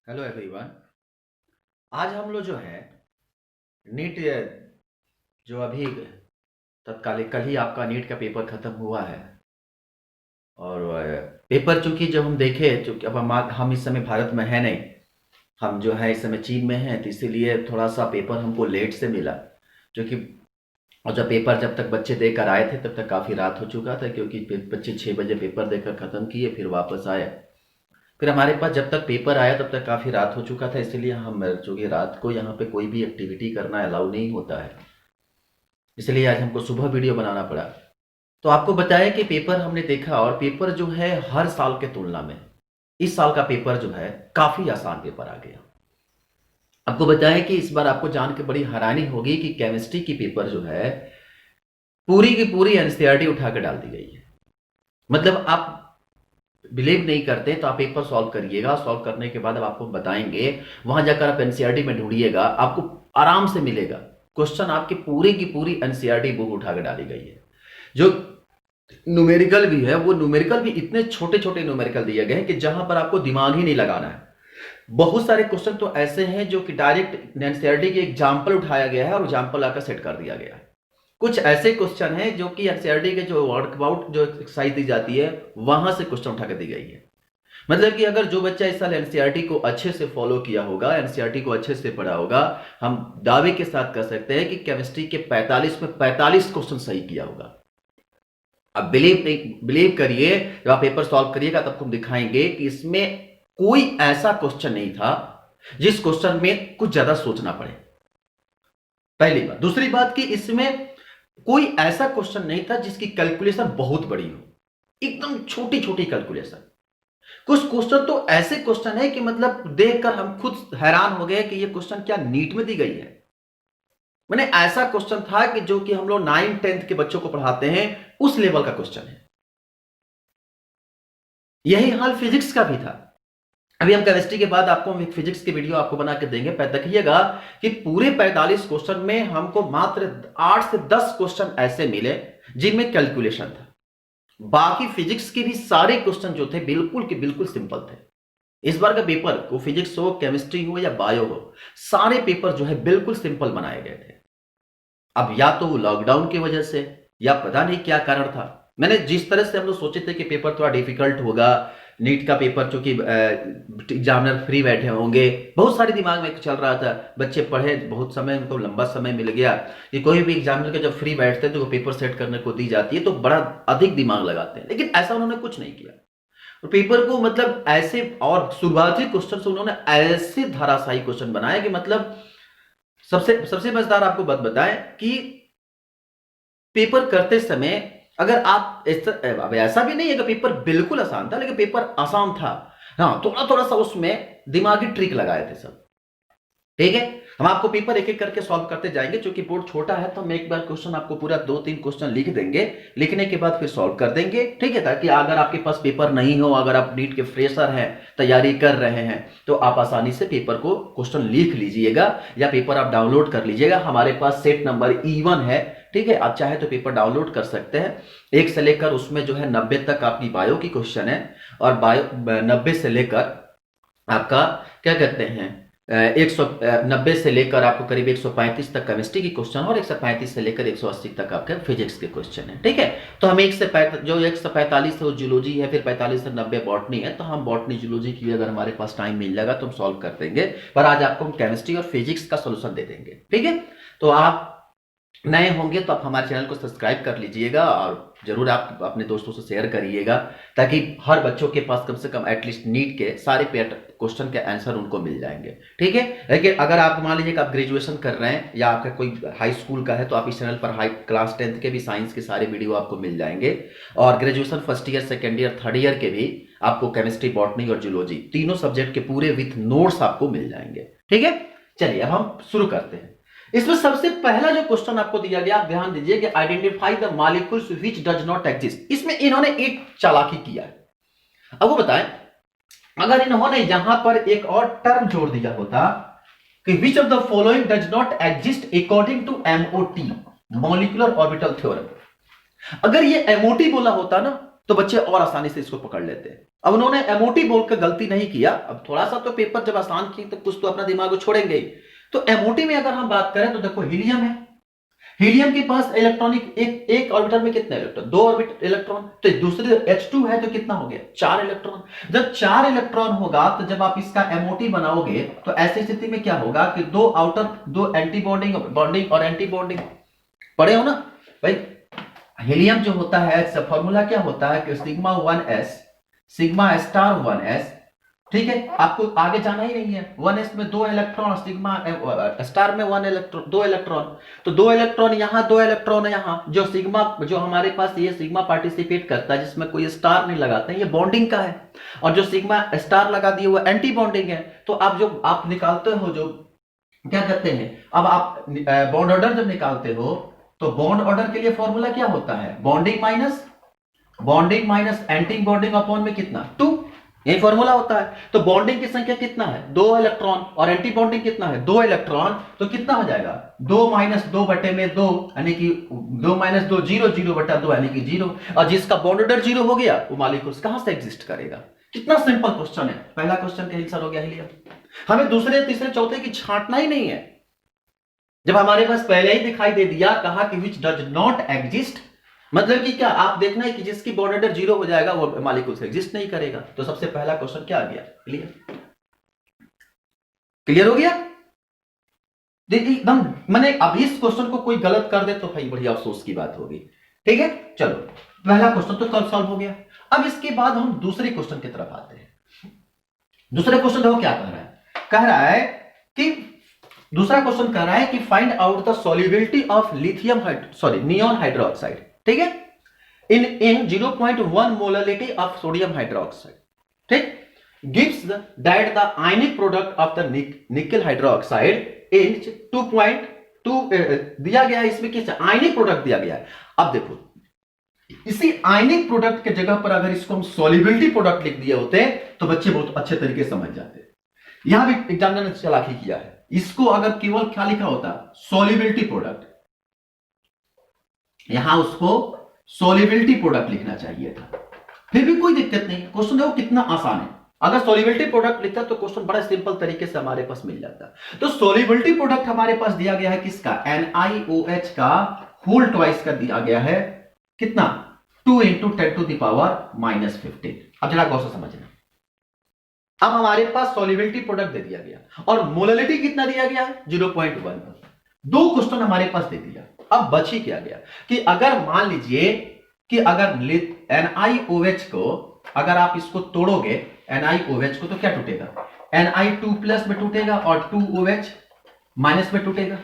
Hello everyone. आज हम लोग जो है नीट जो अभी तत्कालिक कल ही आपका नीट का पेपर खत्म हुआ है। और पेपर चूंकि जब हम देखें, चूंकि अब हम इस समय भारत में है नहीं, हम जो है इस समय चीन में हैं, तो इसीलिए थोड़ा सा पेपर हमको लेट से मिला। क्योंकि और जब तक बच्चे देकर आए थे तब तक काफ़ी रात हो चुका था, क्योंकि बच्चे 6 बजे पेपर देकर ख़त्म किए, फिर वापस आए। फिर हमारे पास जब तक पेपर आया तब तक काफ़ी रात हो चुका था, इसलिए हम चूँकि रात को यहाँ पे कोई भी एक्टिविटी करना अलाउ नहीं होता है, इसलिए आज हमको सुबह वीडियो बनाना पड़ा। तो आपको बताया कि पेपर हमने देखा, और पेपर जो है हर साल के तुलना में इस साल का पेपर जो है काफ़ी आसान पेपर आ गया। आपको बताया कि इस बार आपको जान के बड़ी हैरानी होगी कि केमिस्ट्री की पेपर जो है पूरी की पूरी एनसीईआरटी उठा के डाल दी गई है। मतलब आप बिलीव नहीं करते तो आप पेपर सॉल्व करिएगा, सॉल्व करने के बाद अब आपको बताएंगे, वहां जाकर आप एनसीईआरटी में ढूंढिएगा, आपको आराम से मिलेगा क्वेश्चन। आपकी पूरी की पूरी एनसीईआरटी बुक उठा के डाली गई है। जो न्यूमेरिकल भी है, वो न्यूमेरिकल भी इतने छोटे छोटे न्यूमेरिकल दिए गए हैं कि जहां पर आपको दिमाग ही नहीं लगाना है। बहुत सारे क्वेश्चन तो ऐसे हैं जो कि डायरेक्ट एनसीईआरटी के एग्जाम्पल उठाया गया है और एग्जाम्पल आकर सेट कर दिया गया है। कुछ ऐसे क्वेश्चन हैं जो कि एनसीईआरटी के जो वर्कआउट जो एक्सरसाइज दी जाती है वहां से क्वेश्चन उठा कर दी गई है। मतलब कि अगर जो बच्चा इस साल एनसीईआरटी को अच्छे से फॉलो किया होगा, एनसीईआरटी को अच्छे से पढ़ा होगा, हम दावे के साथ कह सकते हैं कि केमिस्ट्री के 45 में 45 क्वेश्चन सही किया होगा। अब बिलीव करिए, जब आप पेपर सॉल्व करिएगा तब हम दिखाएंगे कि इसमें कोई ऐसा क्वेश्चन नहीं था जिस क्वेश्चन में कुछ ज्यादा सोचना पड़े। पहली बात। दूसरी बात कि इसमें कोई ऐसा क्वेश्चन नहीं था जिसकी कैलकुलेशन बहुत बड़ी हो, एकदम छोटी छोटी कैलकुलेशन। कुछ क्वेश्चन तो ऐसे क्वेश्चन है कि मतलब देखकर हम खुद हैरान हो गए कि ये क्वेश्चन क्या नीट में दी गई है। मैंने ऐसा क्वेश्चन था कि जो कि हम लोग 9th 10th के बच्चों को पढ़ाते हैं उस लेवल का क्वेश्चन है। यही हाल फिजिक्स का भी था। अभी हम केमिस्ट्री के बाद आपको हम एक फिजिक्स की वीडियो आपको बना के देंगे, देखिएगा कि पूरे 45 क्वेश्चन में हमको मात्र 8 से 10 क्वेश्चन ऐसे मिले जिनमें कैलकुलेशन था। बाकी फिजिक्स के भी सारे क्वेश्चन जो थे बिल्कुल के बिल्कुल सिंपल थे। इस बार का पेपर को फिजिक्स हो, केमिस्ट्री हो या बायो हो, सारे पेपर जो है बिल्कुल सिंपल बनाए गए थे। अब या तो लॉकडाउन की वजह से या पता नहीं क्या कारण था, मैंने जिस तरह से हम लोग सोचे थे कि पेपर थोड़ा डिफिकल्ट होगा, नीट का पेपर चूंकि एग्जामिनर फ्री बैठे होंगे, बहुत सारे दिमाग में चल रहा था, बच्चे पढ़े, बहुत समय उनको लंबा समय मिल गया कि कोई भी एग्जामिनर के जब फ्री बैठते हैं तो पेपर सेट करने को दी जाती है तो बड़ा अधिक दिमाग लगाते हैं, लेकिन ऐसा उन्होंने कुछ नहीं किया। और पेपर को मतलब ऐसे और शुरुआती क्वेश्चन से उन्होंने ऐसे धाराशाही क्वेश्चन बनाए कि मतलब सबसे सबसे मजेदार आपको बात बताएं कि पेपर करते समय अगर आप अब ऐसा भी नहीं है कि पेपर बिल्कुल आसान था, लेकिन पेपर आसान था। हाँ, थोड़ा थोड़ा सा उसमें दिमागी ट्रिक लगाए थे सब। ठीक है, हम आपको पेपर एक एक करके सॉल्व करते जाएंगे, क्योंकि बोर्ड छोटा है तो हम एक बार क्वेश्चन आपको पूरा 2-3 क्वेश्चन लिख देंगे, लिखने के बाद फिर सॉल्व कर देंगे। ठीक है, ताकि अगर आपके पास पेपर नहीं हो, अगर आप नीट के फ्रेशर हैं, तैयारी कर रहे हैं, तो आप आसानी से पेपर को क्वेश्चन लिख लीजिएगा या पेपर आप डाउनलोड कर लीजिएगा। हमारे पास सेट नंबर E1 है। ठीक है, आप चाहे तो पेपर डाउनलोड कर सकते हैं। 1 से लेकर उसमें जो है 90 तक आपकी बायो की क्वेश्चन है, और बायो 90 से लेकर आपका क्या कहते हैं 190 से लेकर आपको करीब 135 तक केमिस्ट्री की क्वेश्चन, और 135 से लेकर 180 तक आपके फिजिक्स के क्वेश्चन है। ठीक है, तो हम जो 145 है वो जूलॉजी है, फिर 45 से 90 बॉटनी है, तो हम बॉटनी जूलॉजी की अगर हमारे पास टाइम मिल जाएगा तो हम सॉल्व कर देंगे, पर आज आपको हम केमिस्ट्री और फिजिक्स का सोल्यूशन दे देंगे। ठीक है, तो आप नए होंगे तो आप हमारे चैनल को सब्सक्राइब कर लीजिएगा, और जरूर आप अपने दोस्तों से शेयर करिएगा, ताकि हर बच्चों के पास कम से कम एटलीस्ट नीट के सारे क्वेश्चन के आंसर उनको मिल जाएंगे। ठीक है, लेकिन अगर आप मान लीजिए कि आप ग्रेजुएशन कर रहे हैं या आपका कोई हाई स्कूल का है, तो आप इस चैनल पर हाई क्लास 10th के भी साइंस के सारे वीडियो आपको मिल जाएंगे, और graduation first year, second year, third year के भी आपको केमिस्ट्री, बॉटनी और जूलॉजी तीनों सब्जेक्ट के पूरे विथ नोट्स आपको मिल जाएंगे। ठीक है, चलिए अब हम शुरू करते हैं। इसमें सबसे पहला जो क्वेश्चन आपको दिया गया, आप ध्यान दीजिए कि identify the molecules which does not exist. इसमें इन्होंने एक चालाकी किया है। अब वो बताएं, अगर इन्होंने यहां पर एक और टर्म जोड़ दिया होता कि which of the following does not exist according to MOT, molecular orbital theorem. अगर ये एमओटी बोला होता ना, तो बच्चे और आसानी से इसको पकड़ लेते हैं। अब उन्होंने एमओटी बोलकर गलती नहीं किया, अब थोड़ा सा तो पेपर जब आसान किए तो कुछ तो अपना दिमाग को छोड़ेंगे ही। तो एमओटी में अगर हम बात करें तो देखो हीलियम है, हीलियम के पास इलेक्ट्रॉनिक एक ऑर्बिटल में कितने इलेक्ट्रॉन, 2 ऑर्बिटल इलेक्ट्रॉन, तो दूसरे H2 है तो कितना हो गया 4 इलेक्ट्रॉन। जब 4 इलेक्ट्रॉन होगा तो जब आप इसका एमओटी बनाओगे तो ऐसी स्थिति में क्या होगा कि दो एंटी बॉन्डिंग और एंटी बॉन्डिंग पढ़े हो ना भाई। हीलियम जो होता है फॉर्मूला क्या होता है कि sigma 1s sigma star 1s, ठीक है, आपको आगे जाना ही नहीं है। 1s में 2 इलेक्ट्रॉन, सिग्मा स्टार में 1 इलेक्ट्रॉन, 2 इलेक्ट्रॉन, तो 2 इलेक्ट्रॉन यहां, 2 इलेक्ट्रॉन यहां। जो सिग्मा जो हमारे पास ये सिग्मा पार्टिसिपेट करता है जिसमें कोई स्टार नहीं लगाते हैं, ये बॉन्डिंग का है, और जो सिग्मा स्टार लगा दिए वो एंटी बॉन्डिंग है। तो आप जो आप निकालते हो, जो क्या कहते हैं, अब आप बॉन्ड ऑर्डर जब निकालते हो तो बॉन्ड ऑर्डर के लिए फॉर्मूला क्या होता है, bonding minus anti bonding upon में कितना 2, यही फॉर्मूला होता है। तो बॉन्डिंग की संख्या कितना है 2 इलेक्ट्रॉन, और एंटी बॉन्डिंग कितना है 2 इलेक्ट्रॉन, तो कितना हो जाएगा 2 माइनस 2 बटे में 2, यानी कि 2 माइनस 2 0, 0 बटा 2 यानी कि 0। और जिसका बॉन्ड ऑर्डर 0 हो गया वो मॉलिक्यूल्स कहां से एग्जिस्ट करेगा। कितना सिंपल क्वेश्चन है, पहला क्वेश्चन का आंसर हो गया हीलियम। हमें दूसरे तीसरे चौथे की छांटना ही नहीं है, जब हमारे पास पहले ही दिखाई दे दिया, कहा कि विच डज नॉट एग्जिस्ट, मतलब कि क्या आप देखना है कि जिसकी बॉन्ड ऑर्डर 0 हो जाएगा वो मॉलिक्यूल से एग्जिस्ट नहीं करेगा। तो सबसे पहला क्वेश्चन क्या आ गया, क्लियर हो गया। एकदम मैंने अब इस क्वेश्चन को कोई गलत कर दे तो भाई बड़ी अफसोस की बात होगी, ठीक है। चलो पहला क्वेश्चन तो कल सॉल्व हो गया। अब इसके बाद हम दूसरे क्वेश्चन की तरफ आते हैं। दूसरे क्वेश्चन देखो क्या कह रहा है कि दूसरा क्वेश्चन कह रहा है कि find out the solubility of neon hydroxide, ठीक है, in 0.1 molarity of sodium hydroxide, ठीक, gives that the ionic product of the nickel hydroxide in 2.2 दिया गया है। इसमें किस आयनिक प्रोडक्ट दिया गया है। अब देखो इसी आयनिक प्रोडक्ट के जगह पर अगर इसको हम सॉल्युबिलिटी प्रोडक्ट लिख दिए होते तो बच्चे बहुत अच्छे तरीके से समझ जाते। यहां भी एग्जामिनर ने चालाकी किया है, इसको अगर केवल क्या लिखा होता सॉल्युबिलिटी प्रोडक्ट, यहां उसको सॉल्युबिलिटी प्रोडक्ट लिखना चाहिए था, फिर भी कोई दिक्कत नहीं। क्वेश्चन देखो कितना आसान है, अगर सॉल्युबिलिटी प्रोडक्ट लिखता तो क्वेश्चन बड़ा सिंपल तरीके से हमारे पास मिल जाता। तो सॉल्युबिलिटी प्रोडक्ट हमारे पास दिया गया है किसका, NiOH का होल ट्वाइस का दिया गया है, कितना 2 × 10⁻⁻15। अब जरा गौर से समझना, अब हमारे पास सॉल्युबिलिटी प्रोडक्ट दे दिया गया और मोलरिटी कितना दिया गया है 0.1। दो क्वेश्चन हमारे पास दे दिया। अब बच ही क्या गया कि अगर मान लीजिए कि अगर NiOH को अगर आप इसको तोड़ोगे NiOH को तो क्या टूटेगा, Ni2+ में टूटेगा और 2OH माइनस में टूटेगा,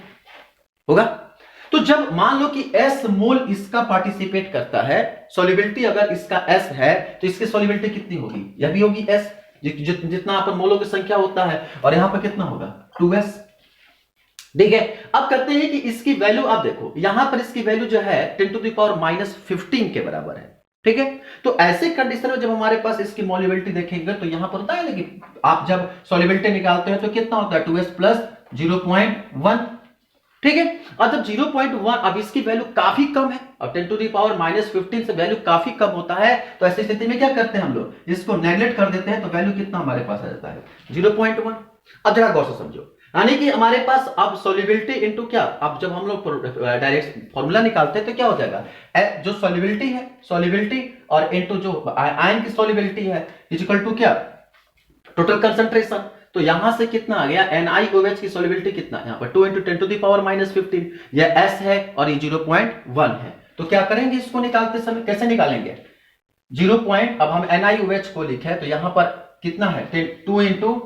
होगा। तो जब मान लो कि S मोल इसका पार्टिसिपेट करता है, सॉल्युबिलिटी अगर इसका S है तो इसकी सॉल्युबिलिटी कितनी होगी, यह भी होगी S, जितना अपन मोलों की संख्या होता है, और यहां पर कितना होगा 2S, ठीक है। अब कहते हैं कि इसकी वैल्यू आप देखो, यहां पर इसकी वैल्यू जो है 10⁻⁻15 के बराबर है, ठीक है। तो ऐसे कंडीशन में जब हमारे पास इसकी मॉल्युबिलिटी देखेंगे तो यहां पर होता है ना कि आप जब सॉल्युबिलिटी निकालते हैं तो कितना होता है 2S + 0.1, ठीक है। और जब 0.1, अब इसकी वैल्यू काफी कम है और 10⁻⁻15 से वैल्यू काफी कम होता है, तो ऐसी स्थिति में क्या करते हैं हम लोग, इसको नेग्लेक्ट कर देते हैं, तो वैल्यू कितना हमारे पास आ जाता है 0.1। अब जरा गौर से समझो, यानी कि हमारे पास अब सॉल्युबिलिटी इनटू क्या, अब जब हम लोग डायरेक्ट फॉर्मूला निकालते हैं तो क्या हो जाएगा, जो सॉल्युबिलिटी और इनटू जो आयन की सॉल्युबिलिटी है इक्वल टू क्या, टोटल कंसंट्रेशन। तो यहां से कितना आ गया, NiOH की सॉल्युबिलिटी कितना, यहां पर 2 × 10⁻⁻15, यह S है और ये 0.1 है। तो क्या करेंगे, इसको निकालते समय कैसे निकालेंगे, 0. अब हम NiOH को लिखे तो यहां पर कितना है 2 ×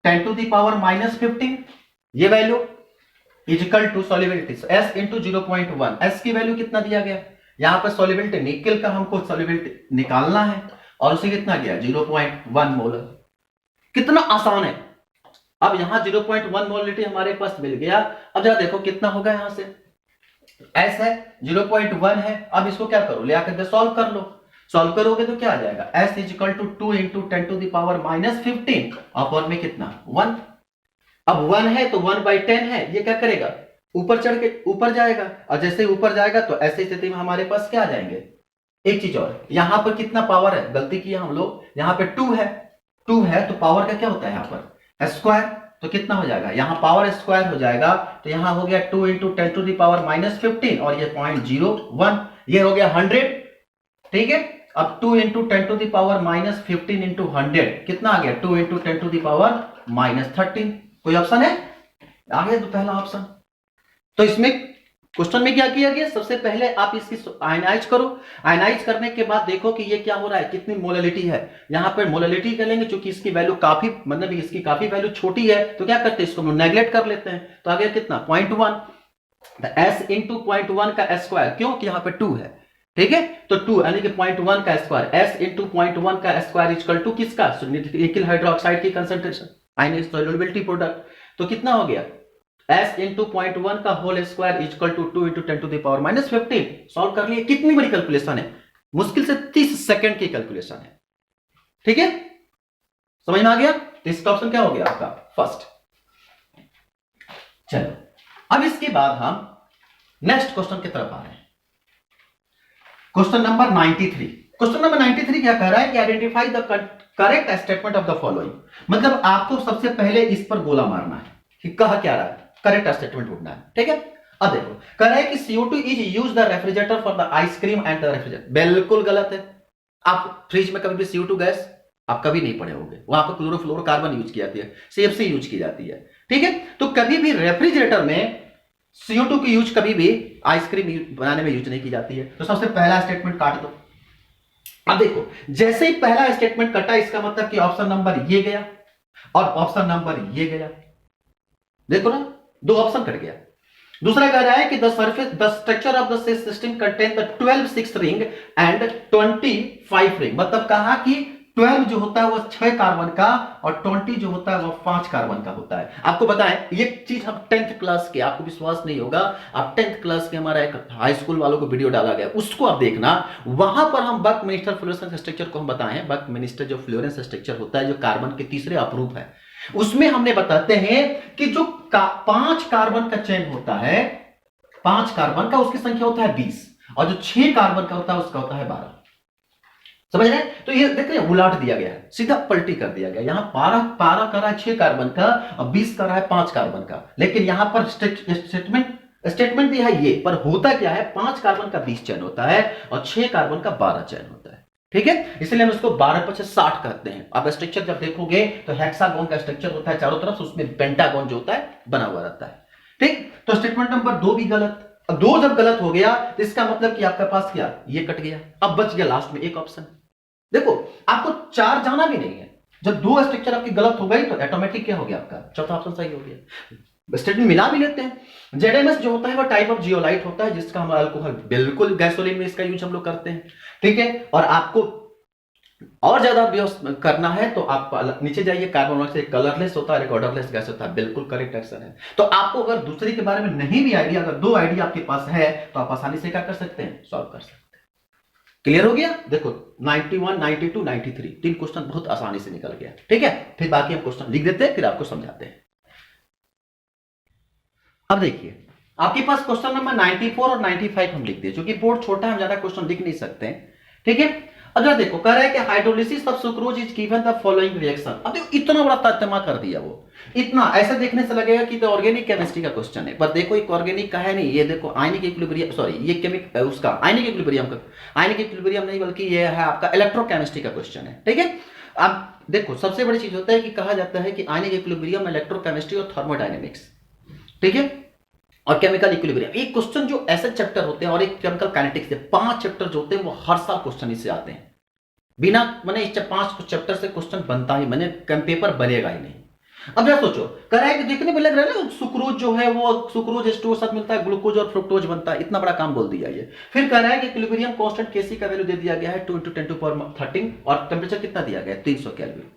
10⁻⁻15, ये value equal to solubility S × 0.1। S की वैल्यू कितना दिया गया, यहां पर सॉल्युबिलिटी निकल का हमको सॉल्युबिलिटी निकालना है और उसे कितना गया 0.1 मोलर। कितना आसान है। अब यहां 0.1 मोलरिटी हमारे पास मिल गया। अब जरा देखो कितना होगा, यहां से S है 0.1 है, अब इसको क्या करो, ले आकर सॉल्व कर लो। सॉल्व करोगे तो क्या आ जाएगा, S = 2 × 10⁻⁻15 अपॉन में कितना 1। अब 1 है तो 1/10 है, ये क्या करेगा ऊपर चढ़ के ऊपर जाएगा, और जैसे ऊपर जाएगा तो ऐसी स्थिति में हमारे पास क्या आ जाएंगे एक चीज और, यहां पर कितना पावर है, गलती किया हम लोग, यहां पे 2 है, 2 है तो पावर का क्या होता है यहां पर स्क्वायर, तो कितना हो जाएगा, यहां पावर स्क्वायर हो जाएगा, तो यहां हो गया 2 इंटू 10 टू द पावर -15 और ये 0.01, ये हो गया 100, ठीक है। अब 2 into 10 to the power -15 into 100 कितना आ गया, 2 इंटू 10 टू द पावर -13। कोई ऑप्शन है, आ गया तो पहला ऑप्शन। तो इसमें क्वेश्चन में क्या किया गया, सबसे पहले आप इसकी आयनाइज करो, आयनाइज करने के बाद देखो कि ये क्या हो रहा है, कितनी मोलैलिटी है, यहां पर मोलैलिटी कर लेंगे, क्योंकि इसकी वैल्यू काफी, मतलब इसकी काफी वैल्यू छोटी है, तो क्या करते हैं, इसको हम नेग्लेक्ट कर लेते हैं, तो आ गया कितना 0.1, s इंटू 0.1 का स्क्वायर, क्यों कि यहां पे 2 है, ठीक है, तो 2 यानी कि 0.1 का स्क्वायर, s इंटू 0.1 का स्क्वायर इक्वल टू किसका, निकिल हाइड्रोक्साइड की कंसंट्रेशन, आयनिक सॉल्युबिलिटी प्रोडक्ट, तो कितना हो गया s इंटू 0.1 का whole square equal to 2 into 10 to the power -15। Solve कर लिए, कितनी बड़ी कैलकुलेशन है, मुश्किल से 30 सेकंड की कैलकुलेशन है, ठीक है, समझ में आ गया। तो इसका ऑप्शन क्या हो गया आपका फर्स्ट। चलो अब इसके बाद हम नेक्स्ट क्वेश्चन की तरफ आ रहे हैं, क्वेश्चन नंबर 93। क्वेश्चन नंबर 93 क्या कह रहा है कि identify the correct statement of the following, मतलब आपको सबसे पहले इस पर गोला मारना है कि कहा क्या रहा है, करेक्ट स्टेटमेंट ढूंढना है, ठीक है। अब देखो कह रहा है कि CO2 is use the refrigerator for the ice cream and the refrigerator, बिल्कुल गलत है। आप फ्रिज में कभी भी CO2 गैस आप कभी नहीं पढ़े होंगे, वहां पर क्लोरोफ्लोरोकार्बन यूज की जाती है, CFC यूज की जाती है, ठीक है। तो कभी भी रेफ्रिजरेटर में CO2 की यूज कभी भी आइसक्रीम बनाने में यूज नहीं की जाती है। तो सबसे पहला स्टेटमेंट काट दो। अब देखो जैसे ही पहला स्टेटमेंट कटा, इसका मतलब कि ऑप्शन नंबर ये गया और ऑप्शन नंबर ये गया, देखो ना, दो ऑप्शन कट गया। दूसरा कह रहा है कि the surface the structure of the system contain the 12 6 ring and 25 ring, मतलब कहा कि 12 जो होता है वो 6 कार्बन का और 20 जो होता है वो 5 कार्बन का होता है। आपको बताएं ये चीज हम 10th क्लास के, आपको विश्वास नहीं होगा, आप 10th क्लास के हमारा एक हाई स्कूल वालों को वीडियो डाला गया, उसको आप देखना, वहां पर हम बक-मिनिस्टर फ्लोरेसेंस स्ट्रक्चर को हम बताएं, बक-मिनिस्टर जो फ्लोरेसेंस स्ट्रक्चर होता है जो कार्बन के तीसरे अपरूप है, उसमें हमने बताते हैं कि जो 5 कार्बन का चेन होता है, 5 कार्बन का उसकी संख्या होता है 20 और जो 6 कार्बन का होता है उसका होता है 12। समझ रहे हैं, तो ये देख रहे हैं उलाट दिया गया है, सीधा पलटी कर दिया गया, यहां 12 कर रहा है 6 कार्बन का और 20 कर रहा है 5 कार्बन का, लेकिन यहां पर स्टेटमेंट दिया है ये, पर होता क्या है 5 कार्बन का 20 चेन होता है और 6 कार्बन का 12 चेन होता है, ठीक है। इसलिए हम उसको 12 × 60 कहते हैं। आप स्ट्रक्चर जब देखोगे तो हेक्सागोन का स्ट्रक्चर होता है चारों तरफ, उसमें पेंटागोन जो होता है बना हुआ रहता है, ठीक। तो स्टेटमेंट नंबर 2 भी गलत। अब 2 जब गलत हो गया तो इसका मतलब कि आपके पास क्या, ये कट गया, अब बच गया लास्ट में एक ऑप्शन। देखो आपको 4 जाना भी नहीं है, जब 2 स्ट्रक्चर आपकी गलत हो गई तो ऑटोमेटिक क्या हो गया आपका चौथा ऑप्शन सही हो गया। स्टेटमेंट मिला भी लेते हैं। ZMS जो होता है वो टाइप ऑफ जियोलाइट होता है जिसका हम अल्कोहल, बिल्कुल गैसोलीन में इसका यूज हम लोग करते हैं, ठीक है। और आपको और ज्यादा करना है तो आप नीचे जाइए, कार्बन मोनोऑक्साइड कलरलेस होता है, ऑर्डरलेस गैस होता है, बिल्कुल करेक्ट आंसर है। तो आपको अगर दूसरे के बारे में नहीं भी आइडिया, अगर 2 आइडिया आपके पास है तो आप आसानी से क्या कर सकते हैं, सॉल्व कर सकते हैं। क्लियर हो गया, देखो 91, 92, 93 3 क्वेश्चन बहुत आसानी से निकल गया, ठीक है। फिर बाकी हम क्वेश्चन लिख देते हैं, फिर आपको समझाते हैं। अब देखिए आपके पास क्वेश्चन नंबर 94 और 95 हम लिख दिए, क्योंकि बोर्ड छोटा है, हम ज्यादा क्वेश्चन लिख नहीं सकते हैं, ठीक है। अगर देखो कह रहा है कि hydrolysis of sucrose is given the following reaction. अब देखो इतना बड़ा तर्जमा कर दिया, वो इतना ऐसे देखने से लगेगा कि तो ऑर्गेनिक केमिस्ट्री का क्वेश्चन है, पर देखो एक ऑर्गेनिक का है नहीं, ये देखो आयनिक इक्विलिब्रियम, सॉरी ये केमिक उसका आयनिक इक्विलिब्रियम का, आयनिक इक्विलिब्रियम नहीं बल्कि ये है आपका इलेक्ट्रोकेमिस्ट्री का क्वेश्चन है, ठीक है। अब देखो सबसे बड़ी चीज होता है कि कहा जाता है कि आयनिक इक्विलिब्रियम, इलेक्ट्रोकेमिस्ट्री और थर्मोडायनेमिक्स, ठीक है, और केमिकल इक्विलिब्रियम। एक क्वेश्चन जो ऐसे चैप्टर होते हैं और एक केमिकल काइनेटिक्स, 5 चैप्टर जो होते हैं वो हर साल क्वेश्चन इससे आते हैं, बिना मैंने इस 5 चैप्टर से क्वेश्चन बनता ही, मैंने पेपर बनेगा ही नहीं। अब जरा सोचो कह रहा है कि देखने में लग रहा है ना सुक्रोज जो है वो सुक्रोज H2O साथ मिलता है, ग्लूकोज और फ्रुक्टोज बनता है, इतना बड़ा काम बोल दिया ये। फिर कह रहा है कि इक्विलिब्रियम कांस्टेंट Kc का वैल्यू दे दिया गया है 2 × 10⁻13 और टेम्परेचर कितना दिया गया है 300 केल्विन।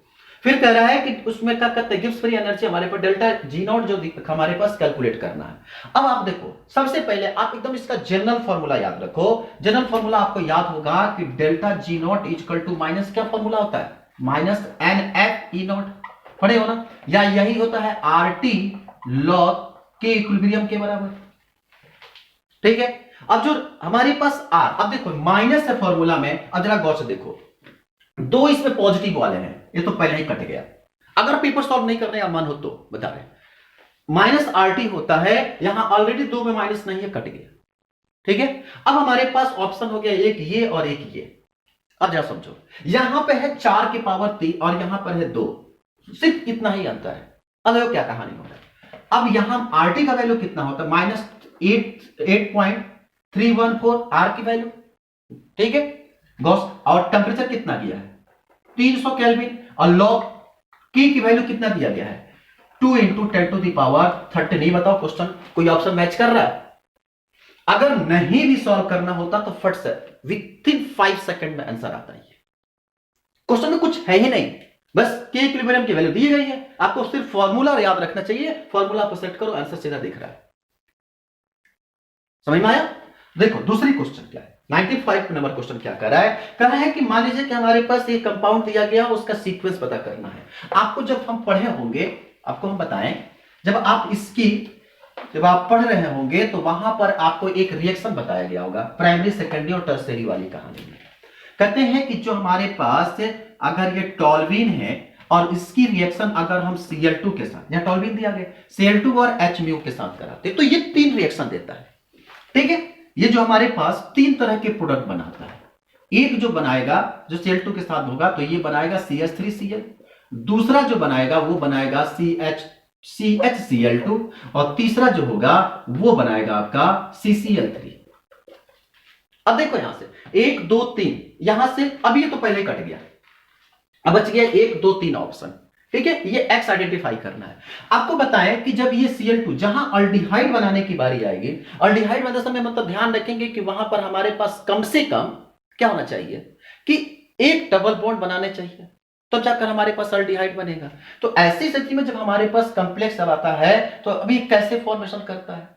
फिर कह रहा है कि उसमें क्या करते हैं, गिब्स फ्री एनर्जी हमारे पास डेल्टा G0 जो हमारे पास कैलकुलेट करना है। अब आप देखो सबसे पहले आप एकदम इसका जनरल फॉर्मूला याद रखो। जनरल फॉर्मूला आपको याद होगा कि delta G0 equal to minus क्या फॉर्मूला होता है, -NFE0, पढ़े हो ना, या यही होता है RT log K इक्विलिब्रियम के बराबर, ठीक है। अब जो हमारे पास आर, अब देखो माइनस है फॉर्मूला में, अब जरा गौर से देखो, दो इसमें पॉजिटिव वाले हैं, ये तो पहले ही कट गया। अगर पेपर सॉल्व नहीं करने का मन हो तो बता रहे, माइनस आर टी होता है, यहां ऑलरेडी दो में माइनस नहीं है, कट गया। ठीक है, अब हमारे पास ऑप्शन हो गया एक ये और एक ये। अब जरा समझो, यहां पे है 4 की पावर 3 और यहां पर है 2, सिर्फ इतना ही अंतर है। अब देखो क्या कहानी हो रहा है। अब यहां आर टी का वैल्यू कितना होता है, माइनस 8.314 आर की वैल्यू। ठीक है गॉस, और टेम्परेचर कितना दिया है 300 केल्विन, और लॉग की वैल्यू कितना दिया गया है 2 इंटू 10 टू दी पावर 13। बताओ क्वेश्चन कोई ऑप्शन मैच कर रहा है? अगर नहीं भी सॉल्व करना होता तो फट से विद इन 5 सेकंड में आंसर आता है। क्वेश्चन में कुछ है ही नहीं, बस के इक्विलिब्रियम की वैल्यू दी गई है, आपको सिर्फ फॉर्मूला याद रखना चाहिए, फॉर्मूला पर सेट करो, आंसर सीधा दिख रहा है। समझ में आया? देखो दूसरी क्वेश्चन क्या है, 95 नंबर क्वेश्चन क्या कर रहा है, कह रहा है कि मान लीजिए कि हमारे पास एक कंपाउंड दिया गया, उसका सीक्वेंस पता करना है। आपको जब हम पढ़े होंगे, आपको हम बताएं, जब आप पढ़ रहे होंगे तो वहां पर आपको एक रिएक्शन बताया गया होगा, प्राइमरी सेकेंडरी और टर्सरी वाली कहानी में। कहते हैं कि जो हमारे पास अगर ये टॉल्वीन है और इसकी रिएक्शन अगर हम Cl2 के साथ, यहां टॉल्वीन दिया गया, Cl2 और H म्यू के साथ कराते तो ये 3 रिएक्शन देता है। ठीक है, ये जो हमारे पास 3 तरह के प्रोडक्ट बनाता है। एक जो बनाएगा जो Cl2 के साथ होगा तो ये बनाएगा CH3Cl, दूसरा जो बनाएगा वो बनाएगा CHCl2, और तीसरा जो होगा वो बनाएगा आपका CCl3। अब देखो यहां से 1 2 3, यहां से अब ये तो पहले ही कट गया, अब बच गया 1 2 3 ऑप्शन। ठीक है, ये X आइडेंटिफाई करना है। आपको बताएं कि जब ये Cl2 जहां अल्डिहाइड बनाने की बारी आएगी, अल्डिहाइड बनाते समय मतलब ध्यान रखेंगे कि वहां पर हमारे पास कम से कम क्या होना चाहिए कि एक डबल बॉन्ड बनाने चाहिए, तब तो जाकर हमारे पास अल्डिहाइड बनेगा। तो ऐसी स्थिति में जब हमारे पास कंप्लेक्स अब आता है तो अभी कैसे फॉर्मेशन करता है।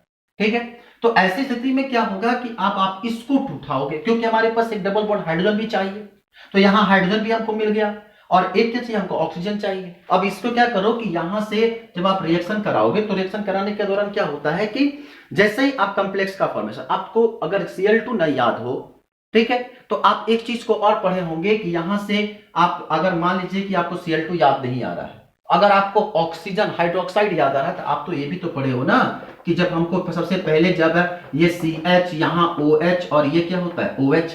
ठीक है, तो ऐसी स्थिति में क्या होगा कि आप इसको उठाओगे, क्योंकि हमारे पास एक डबल बॉन्ड हाइड्रोजन भी चाहिए, तो यहां हाइड्रोजन भी हमको मिल गया और एक चाहिए हमको ऑक्सीजन चाहिए। अब इसको क्या करो कि यहां से जब आप रिएक्शन कराओगे तो रिएक्शन कराने के दौरान क्या होता है कि जैसे ही आप कंप्लेक्स का फॉर्मेशन, आपको अगर Cl2 न याद हो, ठीक है, तो आप एक चीज को और पढ़े होंगे कि यहां से आप अगर मान लीजिए कि आपको Cl2 याद नहीं आ रहा है, अगर आपको ऑक्सीजन हाइड्रोक्साइड याद आ रहा है, तो आप तो ये भी तो पढ़े हो ना कि जब हमको सबसे पहले जब ये CH यहां OH और ये क्या होता है OH।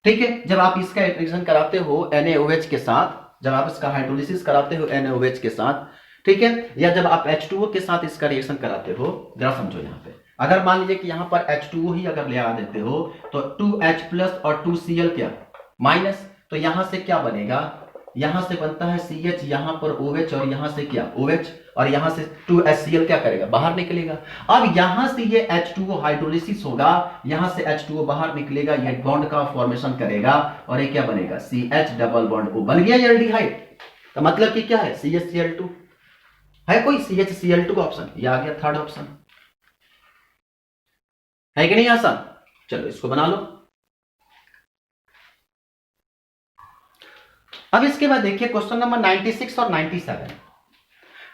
ठीक है, जब आप इसका रिएक्शन कराते हो NaOH के साथ, जब आप इसका हाइड्रोलिसिस कराते हो NaOH के साथ, ठीक है, या जब आप H2O के साथ इसका रिएक्शन कराते हो, जरा समझो यहां पे अगर मान लीजिए कि यहां पर H2O ही अगर ले आ देते हो तो 2H प्लस और 2Cl क्या माइनस, तो यहां से क्या बनेगा, यहां से बनता है CH, यहां पर OH और यहां से क्या OH, और यहां से 2HCl क्या करेगा बाहर निकलेगा। अब यहां से ये H2O हाइड्रोलिसिस होगा, यहां से H2O बाहर निकलेगा, ये बॉन्ड का फॉर्मेशन करेगा और ये क्या बनेगा CH डबल बॉन्ड O बन गया ये एल्डिहाइड। तो मतलब कि क्या है CHCl2 है, कोई CHCl2 का ऑप्शन, ये आ गया थर्ड ऑप्शन, है कि नहीं आसान। चलो इसको बना लो। अब इसके बाद देखिए क्वेश्चन नंबर 96 और 97।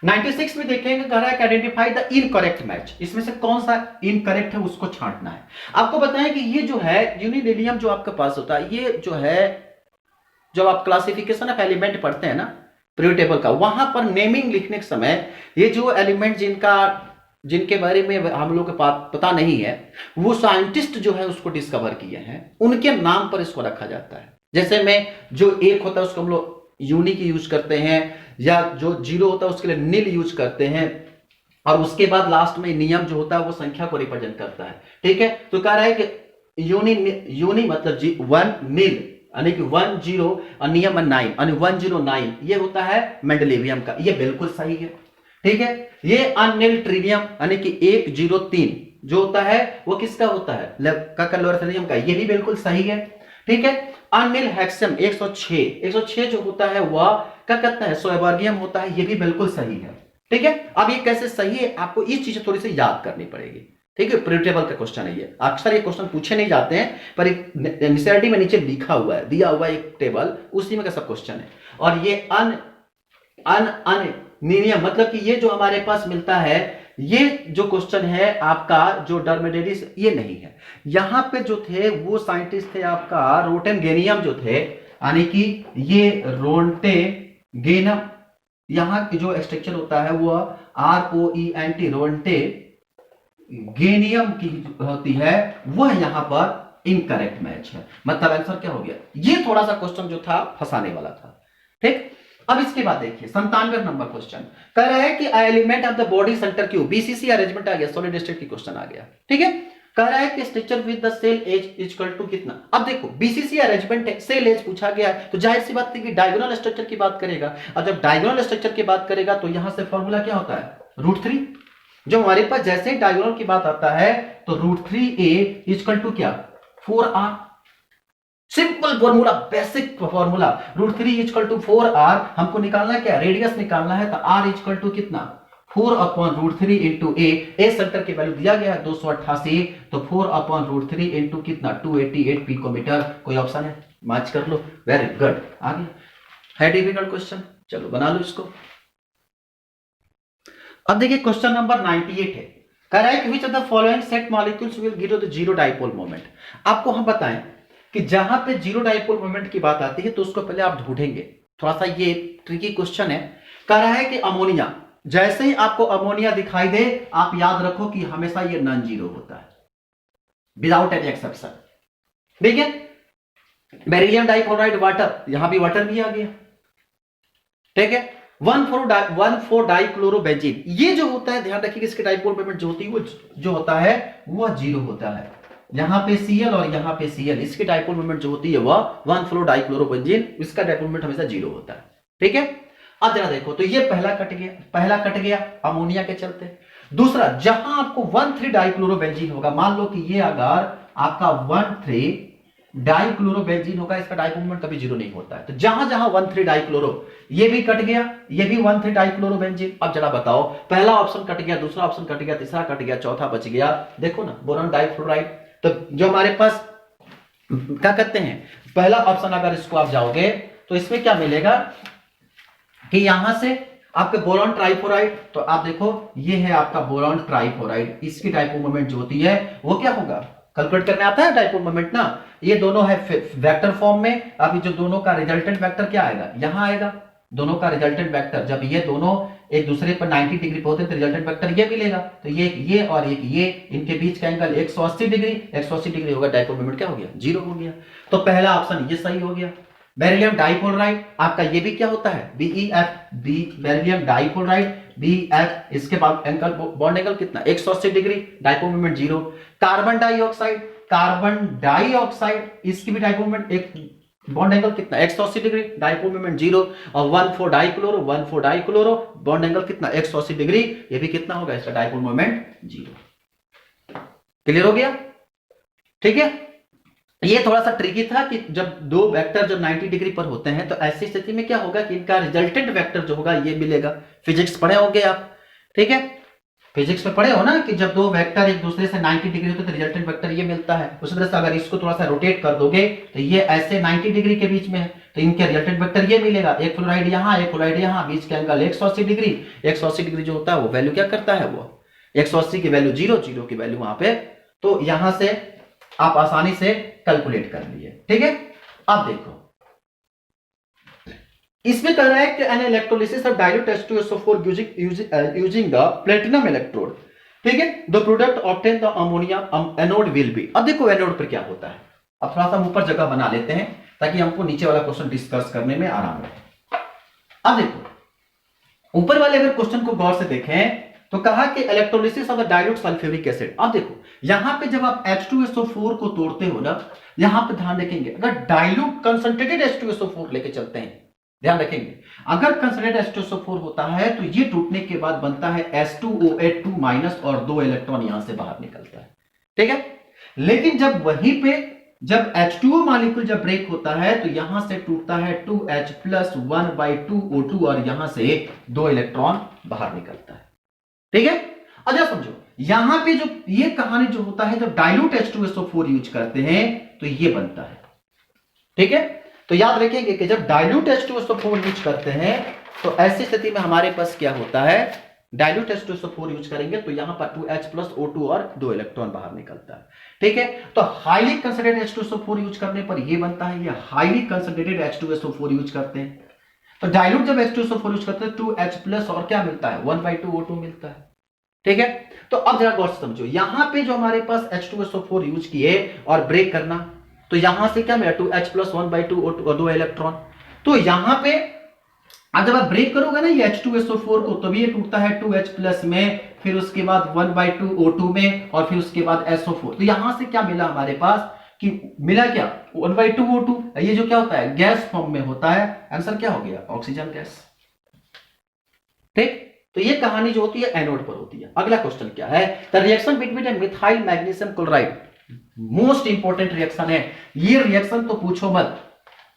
96 में देखेंगे, कह रहा है आइडेंटिफाई द इनकरेक्ट मैच, इसमें से कौन सा इनकरेक्ट है उसको छांटना है। आपको बताएं कि ये जो है यूनिडेलियम जो आपके पास होता है, ये जो है जब आप क्लासिफिकेशन ऑफ एलिमेंट पढ़ते हैं ना पीरियोडिक टेबल का, वहां पर नेमिंग लिखने के समय ये जो एलिमेंट जिनके बारे में हम लोग के पास पता नहीं है, वो साइंटिस्ट जो है उसको डिस्कवर किए हैं, उनके नाम पर इसको रखा जाता है। जैसे में जो एक होता है उसको हम लोग यूनिक यूज करते हैं, या जो 0 होता है उसके लिए नील यूज करते हैं, और उसके बाद लास्ट में नियम जो होता है वो संख्या को रिप्रेजेंट करता है। ठीक है, तो कह रहा है कि यूनी मतलब 1 नील यानी कि 10 और नियम 9 यानी 109, ये होता है मेंडेलिवियम का, ये बिल्कुल सही है। ठीक है, ये अननील ट्रिनियम यानी कि 103 जो होता है वो किसका होता है कलोरेथेनियम का, ये भी बिल्कुल सही है। ठीक है, अनिल हेक्सम 106 जो होता है वह क्या कहता है सोयबर्गियम होता है, ये भी बिल्कुल सही है। ठीक है, अब ये कैसे सही है आपको इस चीज थोड़ी सी याद करनी पड़ेगी। ठीक है, पीरियोडिक टेबल का क्वेश्चन है ये, अक्सर ये क्वेश्चन पूछे नहीं जाते हैं, पर एक एनसीईआरटी में नीचे लिखा हुआ है, दिया हुआ है एक टेबल, उसी में का सब क्वेश्चन है। और ये नियम मतलब कि ये जो हमारे पास मिलता है ये जो क्वेश्चन है आपका जो डर्मेडेलिस ये नहीं है। यहां पे जो थे वो साइंटिस्ट थे आपका रोटेनगेनियम जो थे, यानी कि ये रोंटेगेनम, यहां की जो स्ट्रक्चर होता है वो ROENT रोंटेगेनियम की होती है, वह यहां पर इनकरेक्ट मैच है। मतलब आंसर क्या हो गया, ये थोड़ा सा क्वेश्चन जो था फंसाने वाला था। ठीक, अब इसके बाद देखिए 97 नंबर क्वेश्चन कह रहा है कि element of the body centre cube, BCC arrangement आ गया, सॉलिड स्टेट की क्वेश्चन आ गया। ठीक है, कह रहा है कि structure with the cell edge equal to कितना। अब देखो बीसीसी अरेंजमेंट है, सेल एज पूछा गया है, तो जाहिर सी बात है कि डायगोनल स्ट्रक्चर की बात करेगा, और जब डायगोनल स्ट्रक्चर की बात करेगा तो यहां से फॉर्मूला क्या होता है, √3। जो हमारे पास जैसे ही डायगोनल की बात आता है तो √3a इक्वल टू क्या, 4r। Simple formula, basic formula, √3 equal to 4r। हमको निकालना क्या, रेडियस निकालना है, तो r इक्वल टू कितना, 4/√3 इंटू ए सेंटर की वैल्यू दिया गया है 288, तो 4/√3 इंटू कितना 288 पिकोमीटर। कोई ऑप्शन है, मैच कर लो, वेरी गुड, आ गया। है डिफिकल्ट क्वेश्चन, चलो बना लो इसको। अब देखिए क्वेश्चन नंबर 98 है, कह रहा है कि which of the following set molecules will give the zero dipole moment. आपको हम बताएं कि जहां पे जीरो डाइपोल मोमेंट की बात आती है तो उसको पहले आप ढूंढेंगे, थोड़ा सा ये ट्रिकी क्वेश्चन है। कह रहा है कि अमोनिया, जैसे ही आपको अमोनिया दिखाई दे आप याद रखो कि हमेशा ये नॉन जीरो होता है, विदाउट एनी एक्सेप्शन। ठीक है, बेरिलियम डाइक्लोराइड वाटर, यहां भी वाटर भी आ गया। ठीक है, 1,4 डाइक्लोरोबेंजीन, ये जो होता है ध्यान रखिए इसके डाइपोल मोमेंट जो होती है वो जो होता है वह जीरो होता है। यहां पे Cl और यहां पे Cl, इसकी डाइपोल मोमेंट जो होती है वह 1,4 डाइक्लोरोबेंजीन, इसका डाइपोल मोमेंट हमेशा जीरो होता है। ठीक है, अब जरा देखो, तो ये पहला कट गया अमोनिया के चलते। दूसरा, जहां आपको 1,3 डाइक्लोरोबेंजीन होगा, मान लो कि ये अगर आपका 1,3 डाइक्लोरोबेंजीन होगा, इसका डाइपोल मोमेंट कभी जीरो नहीं होता है। तो जहां जहां 1,3 डाइक्लोरो, ये भी कट गया, ये भी 1,3 डाइक्लोरोबेंजीन। अब जरा बताओ, पहला ऑप्शन कट गया, दूसरा ऑप्शन कट गया, तीसरा कट गया, चौथा बच गया। देखो ना, बोरॉन डाइफ्लोराइड। तो जो हमारे पास क्या कहते हैं, पहला ऑप्शन अगर इसको आप जाओगे तो इसमें क्या मिलेगा कि यहां से आपके बोरॉन ट्राइफ्लोराइड, तो आप देखो ये है आपका बोरॉन ट्राइफ्लोराइड, इसकी डाइपोल मोमेंट जो होती है वो क्या होगा, कैलकुलेट करने आता है डाइपोल मोमेंट ना, ये दोनों है वेक्टर फॉर्म में। अभी जो दोनों का रिजल्टेंट वेक्टर क्या आएगा, यहां आएगा, दोनों का रिजल्टेंट वेक्टर, जब ये दोनों एक दूसरे पर 90 डिग्री पे होते हैं तो रिजल्टेंट वेक्टर ये मिलेगा। तो ये और ये, इनके बीच का एंगल 180 डिग्री, 180 डिग्री होगा, डाइपोल मोमेंट क्या हो गया, जीरो हो गया। तो पहला ऑप्शन ये सही हो गया। बेरिलियम डाइक्लोराइड आपका ये भी क्या होता है, BeF, बेरिलियम डाइक्लोराइड BF, इसके बाद एंगल बॉन्ड एंगल कितना 180 degree, dipole moment zero. Carbon dioxide, इसकी भी डाइपोल मोमेंट एक बॉन्ड एंगल कितना 180 डिग्री, डाइपोल मोमेंट जीरो। और 1,4 डाइक्लोरो, बॉन्ड एंगल कितना 180 डिग्री, ये भी कितना होगा, इसका डाइपोल मोमेंट जीरो। क्लियर हो गया। ठीक है, ये थोड़ा सा ट्रिकी था कि जब दो वेक्टर जब 90 डिग्री पर होते हैं तो ऐसी स्थिति में क्या होगा कि इनका रिजल्टेंट वेक्टर जो होगा ये मिलेगा। फिजिक्स पढ़े होंगे आप, ठीक है, फिजिक्स में पढ़े हो ना कि जब दो वेक्टर एक दूसरे से 90 डिग्री होते हैं तो रिजल्टेंट वेक्टर ये मिलता है। उसी तरह से अगर इसको थोड़ा सा रोटेट कर दोगे तो ये ऐसे 90 डिग्री के बीच में है तो इनके रिजल्टेंट वेक्टर ये मिलेगा, एक फ्लोराइड यहां, एक फ्लोराइड यहां, बीच के एंगल 180 डिग्री। 180 डिग्री जो होता है वो वैल्यू क्या करता है, वो 180 की वैल्यू जीरो, जीरो की वैल्यू वहां पे, तो यहां से आप आसानी से कैलकुलेट कर लिए। ठीक है, अब देखो इसमें कह रहा है कि an electrolysis of dilute H2SO4 using the platinum electrode. ठीक है, the product obtain the ammonia anode will be. अब देखो एनोड पर क्या होता है, अब थोड़ा सा ऊपर जगह बना लेते हैं ताकि हमको नीचे वाला क्वेश्चन डिस्कस करने में आराम रहे। अब देखो ऊपर वाले अगर क्वेश्चन को गौर से देखें तो कहा कि electrolysis of the dilute sulphuric acid. अब देखो यहां पे जब आप H2SO4 को तोड़ते हो ना, यहां पे ध्यान रखेंगे अगर डाइल्यूट कंसंट्रेटेड H2SO4 लेके चलते हैं, ध्यान रखेंगे अगर कंसंट्रेटेड H2SO4 होता है तो ये टूटने के बाद बनता है H2OH2- और 2 इलेक्ट्रॉन यहां से बाहर निकलता है। ठीक है, लेकिन जब वहीं पे जब H2O मॉलिक्यूल जब ब्रेक होता है तो यहां से टूटता है 2H+1/2O2 और यहां से 2 इलेक्ट्रॉन बाहर निकलता है। ठीक है, अच्छा समझो यहां पे जो ये कहानी जो होता है जब डाइल्यूट H2SO4 यूज करते हैं तो ये बनता है। ठीक है, तो याद रखिए कि जब डाइल्यूट H2SO4 यूज करते हैं तो ऐसी स्थिति में हमारे पास क्या होता है डाइल्यूट H2SO4 यूज करेंगे तो यहां पर 2H+O2 और 2 इलेक्ट्रॉन बाहर निकलता है। ठीक है, तो हाईली कंसंट्रेटेड H2SO4 यूज करने पर ये बनता है, ये हाईली कंसंट्रेटेड H2SO4 यूज करते हैं। तो डाइल्यूट जब H2SO4 यूज करते हैं 2H+ और क्या मिलता है 1/2O2 मिलता है। ठीक है, तो अब जरा गौर से समझो, यहां पे जो हमारे पास H2SO4 यूज किए और ब्रेक करना, तो यहां से क्या मिला 2H+ 1/2O2 और 2 इलेक्ट्रॉन। तो यहां पे अब जब आप ब्रेक करोगे ना ये H2SO4 को, तो ये टूटता है 2H+ में, फिर उसके बाद 1/2O2 में, और फिर उसके बाद SO4। तो यहां से क्या मिला हमारे पास कि मिला क्या 1/2O2, ये जो क्या होता है गैस फॉर्म में होता है। आंसर क्या हो गया ऑक्सीजन गैस। ठीक, तो ये कहानी जो होती है एनोड पर होती है। अगला क्वेश्चन क्या है, the reaction between A methyl magnesium chloride, most important reaction है ये। रिएक्शन तो पूछो मत,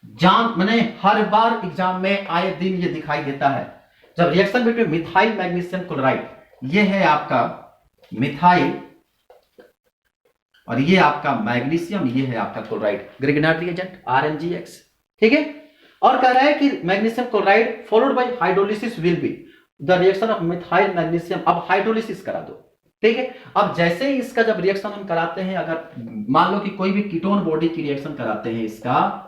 जान मैंने हर बार एग्जाम में आए दिन ये दिखाई देता है। जब reaction between methyl magnesium chloride, ये है आपका मिथाइल और ये आपका मैग्नीशियम, ये है आपका क्लोराइड, ग्रिग्नार्ड रिएजेंट RMgX। ठीक है, और कह रहा है कि magnesium chloride followed by hydrolysis will be the reaction of methyl magnesium. अब हाइड्रोलिसिस करा दो। ठीक है, अब जैसे ही इसका जब रिएक्शन हम कराते हैं, अगर मान लो कि कोई भी कीटोन बॉडी की रिएक्शन कराते हैं, इसका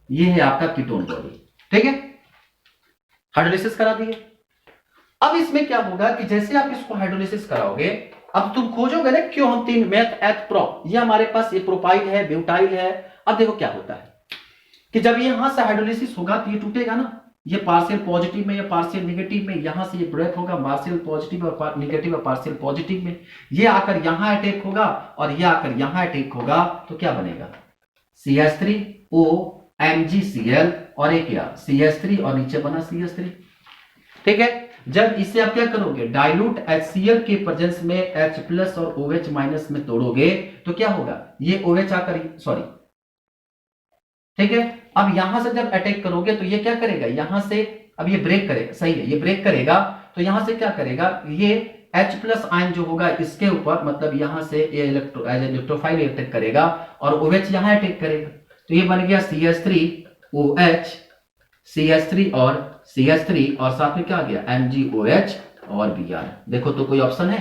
ये है आपका कीटोन बॉडी। ठीक है, हाइड्रोलिसिस करा दिए। अब इसमें क्या होगा कि जैसे आप इसको हाइड्रोलिसिस कराओगे, अब तुम खोजोगे ना क्यों हम तीन मेथ एथ प्रो, ये हमारे पास ये प्रोपाइल है, ब्यूटाइल है। अब देखो क्या होता है कि जब ये यहां से हाइड्रोलिसिस होगा तो ये टूटेगा ना, ये पार्शियल पॉजिटिव में या पार्शियल नेगेटिव में, यहां से ये ब्रेक होगा पार्शियल पॉजिटिव और नेगेटिव और पार्शियल पॉजिटिव में, ये आकर यहां अटैक होगा और ये आकर यहां अटैक होगा, तो क्या बनेगा CH3O MgCl और एक क्या CH3 और नीचे बना CH3। ठीक है, जब इसे आप क्या करोगे डाइल्यूट HCl के प्रेजेंस में H+ और OH- में तोड़ोगे तो क्या होगा, ये OH आकर सॉरी, ठीक है, अब यहां से जब अटैक करोगे तो ये क्या करेगा, यहां से अब ये ब्रेक करेगा, सही है, ये ब्रेक करेगा तो यहां से क्या करेगा, ये H+ आयन जो होगा इसके ऊपर, मतलब यहां से ये इलेक्ट्रोफाइल अटैक करेगा और OH यहां अटैक करेगा, तो ये बन गया CH3OH, CH3 और CH3 और साथ में क्या आ गया MgOH और Br। देखो तो कोई ऑप्शन है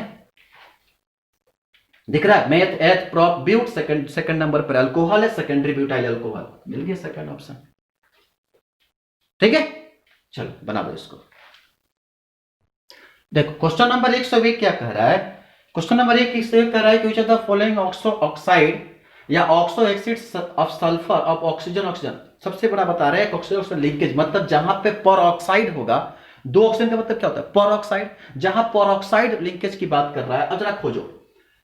दिख रहा है, meth eth prop but, second number पर अल्कोहल है, सेकेंडरी ब्यूटाइल अल्कोहल, मिल गया सेकंड ऑप्शन। ठीक है, चलो बना दो इसको। देखो क्वेश्चन नंबर 101 क्या कह रहा है, क्वेश्चन नंबर 1 कह रहा है कि which of the following oxo oxide या oxo acids of sulphur of oxygen oxygen, सबसे बड़ा बता रहा है ऑक्सीजन ऑक्सीजन लिंकेज, मतलब जहां पे पर ऑक्साइड होगा, दो ऑक्सीजन का मतलब क्या होता है पर ऑक्साइड, जहां पर ऑक्साइड लिंकेज की बात कर रहा है। अब जरा खोजो,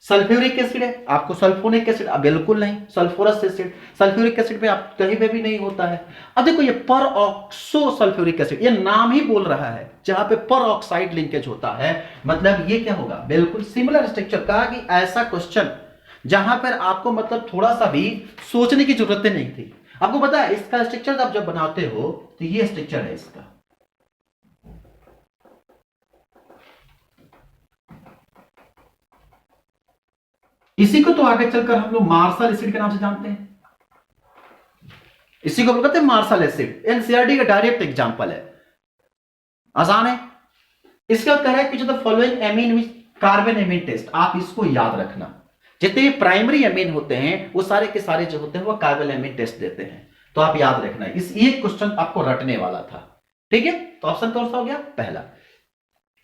सल्फ्यूरिक एसिड है, आपको सल्फोनिक एसिड बिल्कुल नहीं, सल्फोरस एसिड, सल्फ्यूरिक एसिड पे आप कहीं पे भी नहीं होता है। अब देखो ये पर ऑक्सो सल्फ्यूरिक एसिड, ये नाम ही बोल रहा है जहां पे पर ऑक्साइड लिंकेज होता है, मतलब ये क्या होगा बिल्कुल सिमिलर स्ट्रक्चर। कहा कि ऐसा क्वेश्चन जहां पर आपको मतलब थोड़ा सा भी सोचने की जरूरत नहीं थी। आपको पता है इसका स्ट्रक्चर आप जब बनाते हो तो ये स्ट्रक्चर है इसका, इसी को तो आगे चलकर हम लोग मार्शल एसिड के नाम से जानते हैं, इसी को कहते हैं मार्शल एसिड। एनसीईआरटी का डायरेक्ट एग्जांपल है, आसान है। इसका कह रहा है कि जो the following amine which carbon amine test, आप इसको याद रखना, जितने प्राइमरी एमीन होते हैं वो सारे के सारे जो होते हैं वो कार्बन एमीन टेस्ट देते हैं, तो आप याद रखना। इस ये क्वेश्चन आपको रटने वाला था। ठीक है, तो ऑप्शन कौन सा हो गया पहला।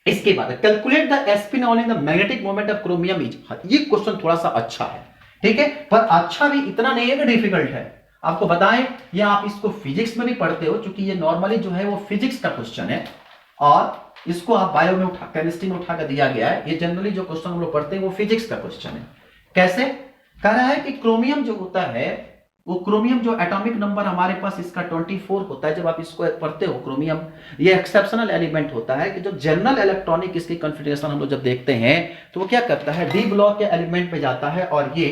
इसके बाद calculate the spin in the magnetic moment of chromium is, ये क्वेश्चन थोड़ा सा अच्छा है, ठीक है, पर अच्छा भी इतना नहीं है कि डिफिकल्ट है। आपको बताएं ये आप इसको फिजिक्स में भी पढ़ते हो, क्योंकि ये नॉर्मली जो है वो फिजिक्स का क्वेश्चन है और इसको आप बायो में उठा केमिस्ट्री में उठाकर दिया गया है। ये जनरली जो क्वेश्चन हम लोग पढ़ते हैं वो फिजिक्स का क्वेश्चन है। कैसे कह रहा है कि क्रोमियम जो होता है वो क्रोमियम जो एटॉमिक नंबर हमारे पास इसका 24 होता है। जब आप इसको पढ़ते हो क्रोमियम ये एक्सेप्शनल एलिमेंट होता है कि जो जनरल इलेक्ट्रॉनिक इसकी कॉन्फ़िगरेशन हम लोग जब देखते हैं तो वो क्या करता है डी ब्लॉक के एलिमेंट पे जाता है और ये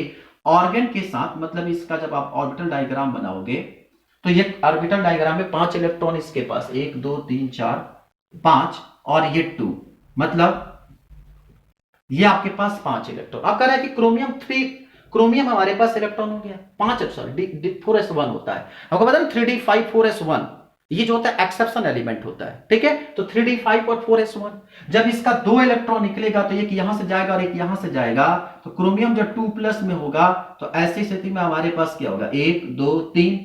ऑर्गन के साथ, मतलब इसका जब आप ऑर्बिटल डायग्राम बनाओगे तो ये ऑर्बिटल डायग्राम में 5 इलेक्ट्रॉन इसके पास 1 2 3 4 5 और ये 2, मतलब ये आपके पास 5 इलेक्ट्रॉन। अब कह रहा है कि क्रोमियम हमारे पास इलेक्ट्रॉन हो गया 5, सॉरी D4s1 होता है। आपको पता है 3D5 4s1, ये जो होता है एक्सेप्शन एलिमेंट होता है, ठीक है। तो 3d5 और 4s1, जब इसका 2 इलेक्ट्रॉन निकलेगा तो एक यहां से जाएगा और एक यहां से जाएगा, तो क्रोमियम जो 2+ में होगा तो ऐसी स्थिति में हमारे पास क्या होगा, 1 2 3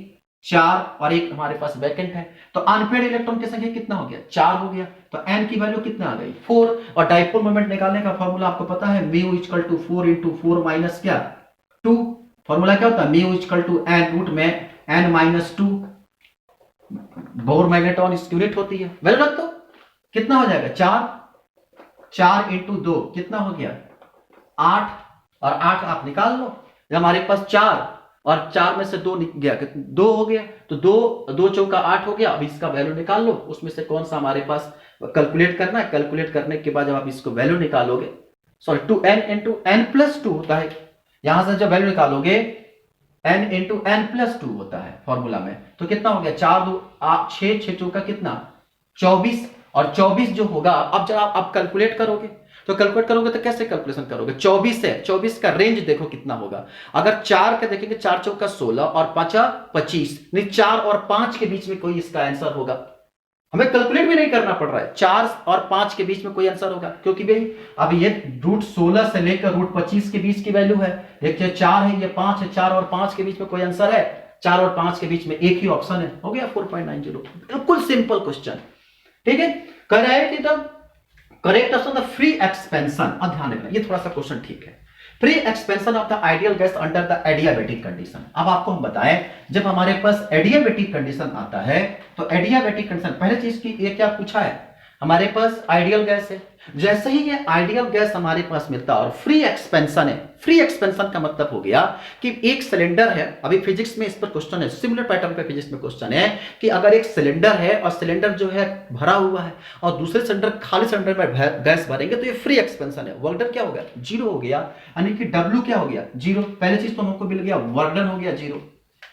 4 और एक हमारे पास वैकेंट है। तो अनपेड इलेक्ट्रॉन की संख्या कितना हो गया, 4 हो गया। तो n की वैल्यू कितना आ गई, 4। और डाइपोल मोमेंट निकालने का फॉर्मूला आपको पता है, mu equal to 4 into 4 minus क्या 2। फॉर्मूला क्या होता है, mu equal to n root में n माइनस 2, बोर मैग्नेट्रॉन इसकी यूनिट होती है। वैल्यू रख दो, कितना हो जाएगा 4 इंटू 2 कितना हो गया 8, और 8 आप निकाल लो। हमारे पास 4 और 4 में से 2 गया, 2 हो गया, तो 2 चौका 8 हो गया। अब इसका वैल्यू निकाल लो, उसमें से कौन सा हमारे पास कैलकुलेट करना है। कैलकुलेट करने के बाद जब आप इसको वैल्यू निकालोगे, sorry 2n into n plus 2 होता है, यहां से जब वैल्यू निकालोगे n इंटू n प्लस 2 होता है फॉर्मूला में, तो कितना हो गया 4 2 6 6 चौका कितना 24, और 24 जो होगा, अब जब आप कैलकुलेट करोगे तो कैसे कैलकुलेशन करोगे, 24 है, 24 का रेंज देखो कितना होगा। अगर 4 का देखेंगे, 4 चौका 16 और 5 25, नहीं 4 और 5 के बीच में कोई इसका आंसर होगा। हमें कैलकुलेट भी नहीं करना पड़ रहा है, 4 और 5 के बीच में कोई आंसर होगा, क्योंकि भाई अब ये रूट 16 से लेकर रूट 25 के बीच की वैल्यू है। एक ये 4 है, ये 5 है, 4 और 5 के बीच में कोई आंसर है, 4 और 5 के बीच में एक ही ऑप्शन है, हो गया 4.90। बिल्कुल सिंपल क्वेश्चन, ठीक है। कह रहा है कि the correct option the free expansion, अब ध्यान रखना ये थोड़ा सा क्वेश्चन ठीक है, free expansion of the ideal gas under the adiabatic condition. अब आपको हम बताएं, जब हमारे पास एडियाबेटिक कंडीशन आता है, तो एडियाबेटिक कंडीशन पहले चीज की ये क्या पूछा है, हमारे पास आइडियल गैस है, जैसे ही ये आइडियल गैस हमारे पास मिलता है और फ्री एक्सपेंशन है। फ्री एक्सपेंशन का मतलब हो गया कि एक सिलेंडर है, अभी फिजिक्स में इस पर क्वेश्चन है, सिमिलर पैटर्न पे फिजिक्स में क्वेश्चन है कि अगर एक सिलेंडर है और सिलेंडर जो है भरा हुआ है और दूसरे सिलेंडर खाली सिलेंडर में गैस भरेंगे, तो ये फ्री एक्सपेंशन है। वर्क डन क्या हो गया, 0 हो गया, यानी कि W क्या हो गया 0। पहले चीज तो हमको मिल गया, वर्क डन हो गया 0,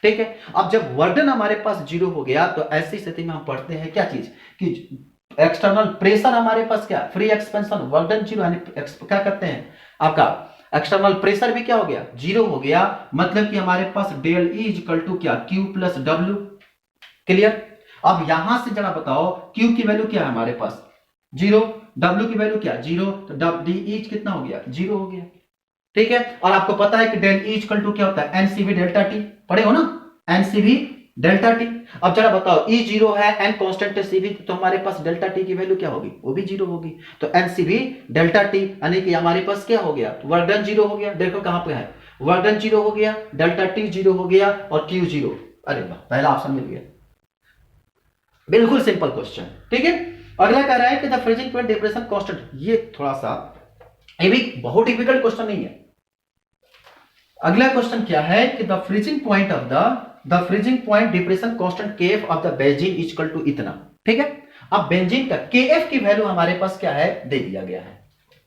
ठीक है। अब जब वर्क डन हमारे पास 0 हो गया, तो ऐसी स्थिति में हम पढ़ते हैं क्या चीज कि एक्सटर्नल प्रेशर हमारे पास क्या, फ्री एक्सपेंशन, वर्क डन 0, यानी क्या करते हैं आपका एक्सटर्नल प्रेशर भी क्या हो गया 0 हो गया। मतलब कि हमारे पास डेल ई इक्वल टू क्या Q प्लस W, क्लियर। अब यहां से जरा बताओ Q की वैल्यू क्या है हमारे पास 0, W की वैल्यू क्या 0, तो डी ई कितना हो गया 0 हो गया, ठीक है। और आपको पता है कि डेल ई इक्वल टू क्या होता है एनसीवी डेल्टा टी, पढ़े हो ना, एनसीवी डेल्टा टी। अब जरा बताओ E 0 है, N कांस्टेंट है, CV, तो हमारे पास डेल्टा टी की वैल्यू क्या होगी, वो भी 0 होगी। तो एनसीवी डेल्टा टी, यानी कि हमारे पास क्या हो गया, वर्क डन 0 हो गया। देखो कहां पे है, वर्क डन 0 हो गया, डेल्टा टी 0 हो गया और Q 0। अरे वाह, पहला ऑप्शन मिल गया, बिल्कुल सिंपल क्वेश्चन, ठीक है। अगला कह रहा है कि the freezing point depression constant, ये थोड़ा सा ये भी बहुत डिफिकल्ट क्वेश्चन नहीं है। अगला क्वेश्चन क्या है कि the freezing point of the freezing point depression constant KF of the benzene is equal to इतना, ठीक है। अब बेंजीन का केएफ की वैल्यू हमारे पास क्या है, दे दिया गया है,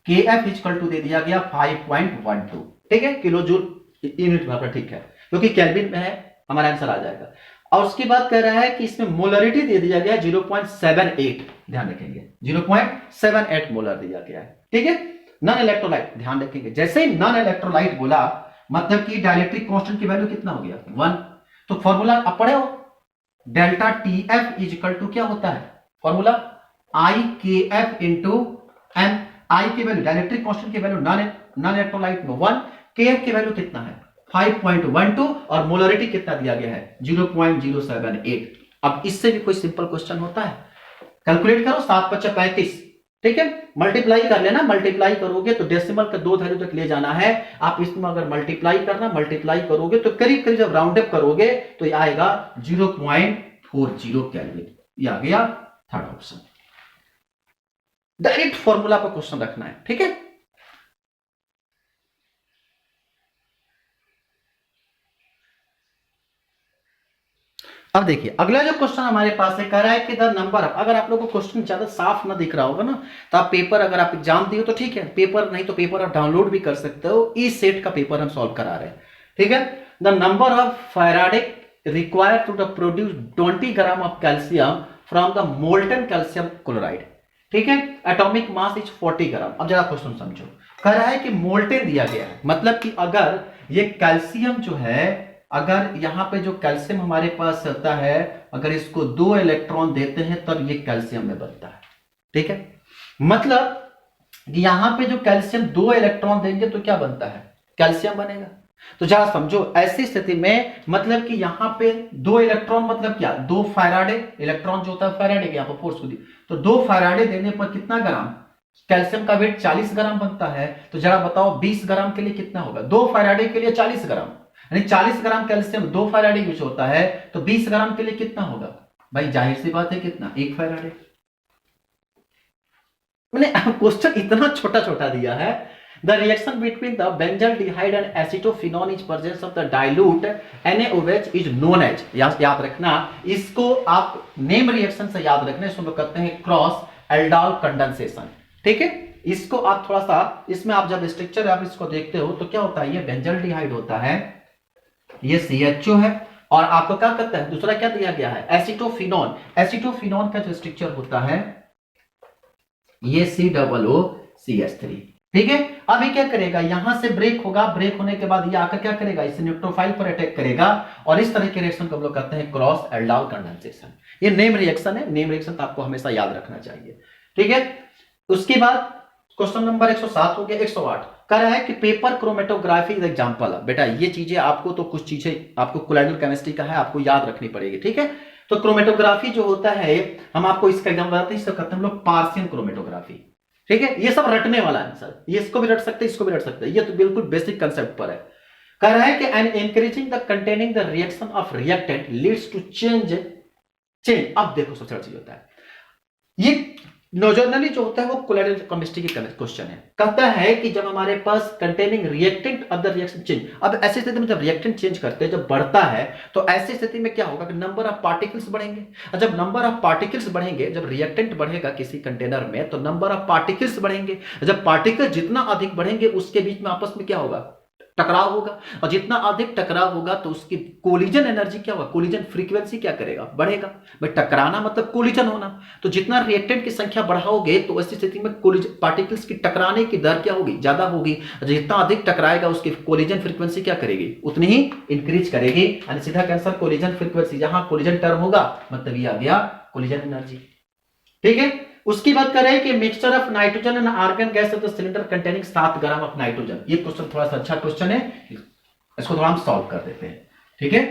केएफ इज इक्वल टू दे दिया गया 5.12, ठीक है, किलो जूल यूनिट में, ठीक है, क्योंकि केल्विन में है, हमारा आंसर आ जाएगा। और उसके बाद कह रहा है कि इसमें मोलरिटी दे दिया गया 0.78, ध्यान रखेंगे 0.78 मोलर दिया गया है, ठीक है। नॉन इलेक्ट्रोलाइट, ध्यान रखेंगे, जैसे ही नॉन इलेक्ट्रोलाइट बोला मतलब कि डाइलेक्ट्रिक कांस्टेंट की वैल्यू कितना हो गया 1। तो फॉर्मूला आप पढ़े हो, delta TF is equal to क्या होता है फॉर्मूला, आई के एफ इंटू एम। आई की वैल्यू डाइलेक्ट्रिक कांस्टेंट की वैल्यू नॉन इलेक्ट्रोलाइट में 1, के एफ की वैल्यू कितना है 5.12 और मोलरिटी कितना दिया गया है 0.078। अब इससे भी कोई सिंपल क्वेश्चन होता है, कैलकुलेट करो, 7 × 35, ठीक है, मल्टीप्लाई कर लेना, मल्टीप्लाई करोगे तो डेसिमल का 2 वैल्यू तक ले जाना है। आप इसमें अगर मल्टीप्लाई करोगे तो करीब करीब जब राउंड अप करोगे तो ये आएगा 0.40 केल्विन, ये आ गया थर्ड ऑप्शन। डायरेक्ट फॉर्मूला पर क्वेश्चन रखना है, ठीक है। अब देखिए अगला जो क्वेश्चन हमारे पास है, कह रहा है कि द नंबर, अगर आप लोगों को क्वेश्चन ज्यादा साफ ना दिख रहा होगा ना, तो आप पेपर, अगर आप एग्जाम दिए तो ठीक है, पेपर नहीं तो पेपर आप डाउनलोड भी कर सकते हो, ई सेट का पेपर हम सॉल्व करा रहे हैं, ठीक है। The number of faradic required to produce 20 gram of calcium from the molten calcium chloride, ठीक है, एटॉमिक मास इज 40 ग्राम। अब जरा क्वेश्चन समझो, कह रहा है कि मोल्टेन दिया गया है, मतलब कि अगर ये कैल्शियम जो है अगर यहाँ पे जो कैल्शियम हमारे पास होता है, अगर इसको 2 इलेक्ट्रॉन देते हैं तब ये कैल्शियम में बनता है। ठीक है, मतलब यहां पे जो कैल्शियम 2 इलेक्ट्रॉन देंगे तो क्या बनता है, कैल्शियम बनेगा। तो जरा समझो, ऐसी स्थिति में मतलब कि यहां पे 2 इलेक्ट्रॉन मतलब क्या, 2 फैराडे, इलेक्ट्रॉन जो होता है फैराडे के, यहां पर फोर्स को दी, तो 2 फैराडे देने पर कितना ग्राम, कैल्शियम का वेट 40 ग्राम बनता है। तो जरा बताओ 20 ग्राम के लिए कितना होगा, 2 फैराडे के लिए 40 ग्राम, यानी 40 ग्राम कैल्शियम 2 फैराडे यूज होता है, तो 20 ग्राम के लिए कितना होगा भाई, जाहिर सी बात है कितना, 1 फैराडे। मैंने क्वेश्चन इतना छोटा छोटा दिया है। The reaction between the benzaldehyde and acetophenone is presence of the dilute NaOH is known as, याद रखना इसको, आप नेम रिएक्शन से याद रखना, इसको लोग कहते हैं क्रॉस एल्डाल कंडेंसेशन। ठीक है, इसको आप थोड़ा सा, इसमें आप जब स्ट्रक्चर आप इसको देखते हो तो क्या होता है, ये बेंजल्डिहाइड होता है, ये CHO है, और आपको क्या कहता है, दूसरा क्या दिया गया है, एसिटोफिनोन। एसिटोफिनोन का जो स्ट्रक्चर होता है ये COOCH3। ठीक है, अब ये क्या करेगा, यहां से ब्रेक होगा, ब्रेक होने के बाद ये आकर क्या करेगा, इस न्यूट्रोफाइल पर अटैक करेगा, और इस तरह के रिएक्शन को हम लोग कहते हैं क्रॉस एल्डाल कंडेंसेशन। ये नेम रिएक्शन है, नेम रिएक्शन तो आपको हमेशा याद रखना चाहिए। ठीक है, उसके बाद क्वेश्चन नंबर 107 हो गया। 108 कह रहा है कि पेपर क्रोमेटोग्राफी इज एग्जांपल। बेटा ये चीजें आपको, तो कुछ चीजें आपको कोलॉइडल केमिस्ट्री का है, आपको याद रखनी पड़ेगी। ठीक है, तो क्रोमेटोग्राफी जो होता है, हम आपको इसका एग्जांपल बताते हैं, इसको कहते हैं हम लोग पार्शियन क्रोमेटोग्राफी। ठीक है, ये सब रटने वाला है सर, ये इसको भी रट सकते हैं, इसको भी रट सकते हैं, ये तो बिल्कुल बेसिक कंसेप्ट पर है। कह रहा है कि and increasing the containing the reaction of reactant leads to change. अब देखो सबसे बड़ा चीज होता है, ये नोजोनली जो होता है वो कोलॉइडल केमिस्ट्री की क्वेश्चन है। कहता है कि जब हमारे पास containing reactant other reaction change, अब ऐसी स्थिति में जब रिएक्टेंट चेंज करते हैं, जब बढ़ता है, तो ऐसी स्थिति में क्या होगा कि नंबर ऑफ पार्टिकल्स बढ़ेंगे, और जब नंबर ऑफ पार्टिकल्स बढ़ेंगे, जब रिएक्टेंट बढ़ेगा किसी कंटेनर में, तो नंबर ऑफ पार्टिकल्स बढ़ेंगे, जब पार्टिकल जितना अधिक बढ़ेंगे उसके बीच में आपस में क्या होगा, टकराव होगा, और जितना अधिक टकराव होगा तो उसकी कोलिजन एनर्जी क्या होगा, कोलिजन फ्रीक्वेंसी क्या करेगा, बढ़ेगा। भाई टकराना मतलब कोलिजन होना, तो जितना रिएक्टेंट की संख्या बढ़ाओगे तो ऐसी स्थिति में कोलिजन पार्टिकल्स की टकराने की दर क्या होगी, ज्यादा होगी, जितना अधिक टकराएगा उसकी कोलिजन फ्रीक्वेंसी क्या करेगी, उतनी ही इंक्रीज करेगी, यानी सीधा कैंसर कोलिजन फ्रीक्वेंसी, जहां कोलिजन टर्म होगा मतलब ये आ गया कोलिजन एनर्जी। ठीक है, उसकी बात कर रहे हैं कि mixture of nitrogen and argon gas of the cylinder containing 7 gram of nitrogen. ये क्वेश्चन थोड़ा सा अच्छा क्वेश्चन है, इसको थोड़ा हम सॉल्व कर देते हैं। ठीक है,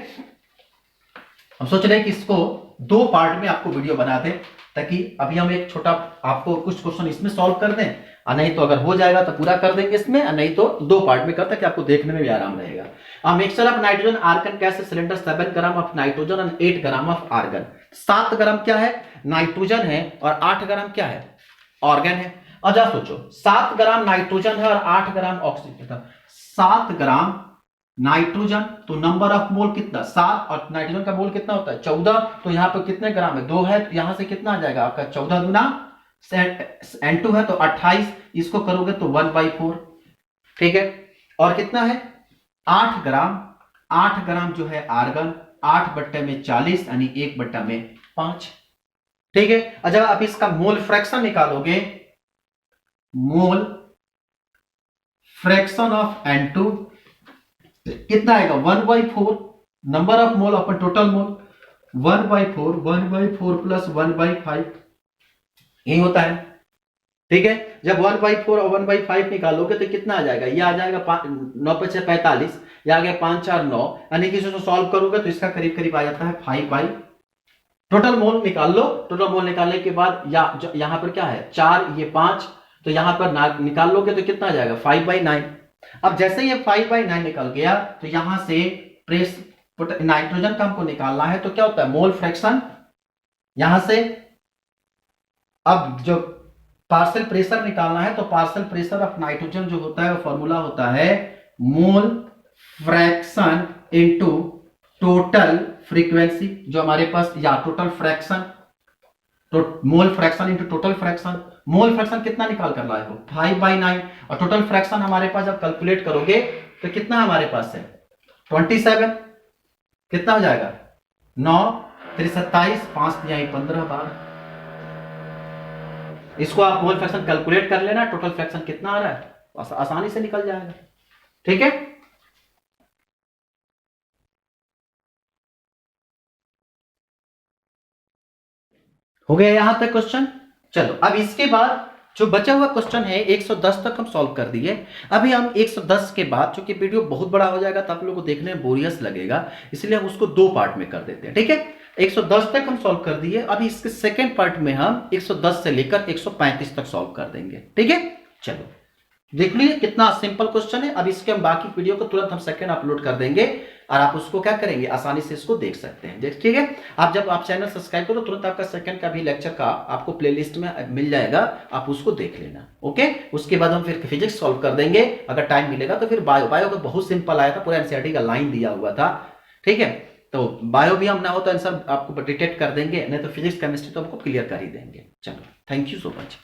हम सोच रहे हैं कि इसको 2 पार्ट में आपको वीडियो बना दें, ताकि अभी हम एक छोटा आपको कुछ क्वेश्चन इसमें सॉल्व कर दें, और नहीं तो अगर हो जाएगा तो पूरा कर देंगे इसमें, और नहीं तो 2 पार्ट में करते कि आपको देखने में भी आराम रहेगा। Mixture of nitrogen argon gas cylinder 7 gram of nitrogen and 8 gram of argon. 7 gram क्या है, नाइट्रोजन है, और 8 ग्राम क्या है, आर्गन है। और जा सोचो, 7 ग्राम नाइट्रोजन है और 8 ग्राम ऑक्सीजन, 7 ग्राम नाइट्रोजन, तो नंबर ऑफ मोल कितना, 7, और नाइट्रोजन का मोल कितना होता है 14, तो यहां पर कितने ग्राम है, 2 है, तो यहां से कितना आ जाएगा आपका 14 गुना N2 है तो 28, इसको करोगे तो 1/4। ठीक है, और कितना है 8 ग्राम, 8 ग्राम जो है आर्गन, 8/40 यानी 1/5। ठीक है, और जब आप इसका मोल फ्रैक्शन निकालोगे, मोल फ्रैक्शन ऑफ N2 कितना आएगा 1/4, number of mole upon total mole 1/4 plus 1/5 यही होता है। ठीक है, जब 1/4 और 1/5 निकालोगे तो कितना आ जाएगा, ये आ जाएगा 9 × 5 = 45, ये आ गया 5 × 4 = 9, यानी कि इसको सॉल्व करोगे तो इसका करीब करीब आ जाता है 5/, टोटल मोल निकाल लो। टोटल मोल निकालने के बाद यहां पर क्या है 4, ये 5, तो यहां पर निकाल लोगे तो कितना आ जाएगा 5/9। अब जैसे ये 5/9 निकल गया तो यहां से प्रेस नाइट्रोजन का हमको निकालना है, तो क्या होता है मोल फ्रैक्शन, यहां से अब जो पार्शियल प्रेशर निकालना है, तो पार्शियल प्रेशर ऑफ नाइट्रोजन जो होता है वो फॉर्मूला होता है mole fraction into total frequency, जो हमारे पास, या टोटल फ्रैक्शन, तो mole fraction into total fraction. Mole fraction कितना निकाल कर लाए हो 5/9, और टोटल फ्रैक्शन हमारे पास जब कैलकुलेट करोगे तो कितना हमारे पास है 27, कितना हो जाएगा 9 3 27, 5 × 15 बार। इसको आप मोल फ्रैक्शन कैलकुलेट कर लेना, टोटल फ्रैक्शन कितना आ रहा है आसानी से निकल जाएगा। ठीक है। हो गया यहां तक क्वेश्चन। चलो अब इसके बाद जो बचा हुआ क्वेश्चन है 110 तक हम सॉल्व कर दिए। अभी हम 110 के बाद, चूंकि वीडियो बहुत बड़ा हो जाएगा तो आप लोगों को देखने में बोरियस लगेगा, इसलिए हम उसको दो पार्ट में कर देते हैं। ठीक है, 110 तक हम सॉल्व कर दिए। अभी इसके सेकेंड पार्ट में हम 110 से लेकर 135 तक सॉल्व कर देंगे। ठीक है, चलो देख लीजिए कितना सिंपल क्वेश्चन है। अब इसके हम बाकी वीडियो को तुरंत हम सेकंड अपलोड कर देंगे और आप उसको क्या करेंगे, आसानी से इसको देख सकते हैं। ठीक है, आप जब आप चैनल सब्सक्राइब करो तो तुरंत आपका सेकंड का भी लेक्चर का आपको प्लेलिस्ट में मिल जाएगा, आप उसको देख लेना। ओके, उसके बाद हम फिर फिजिक्स सॉल्व कर देंगे, अगर टाइम मिलेगा तो फिर बायो। बायो का बहुत सिंपल आया था, पूरा एनसीईआरटी का लाइन दिया हुआ था। ठीक है, तो बायो भी हम ना हो तो आंसर आपको डिटेक्ट कर देंगे, नहीं तो फिजिक्स केमिस्ट्री तो हमको क्लियर कर ही देंगे। चलो, थैंक यू सो मच।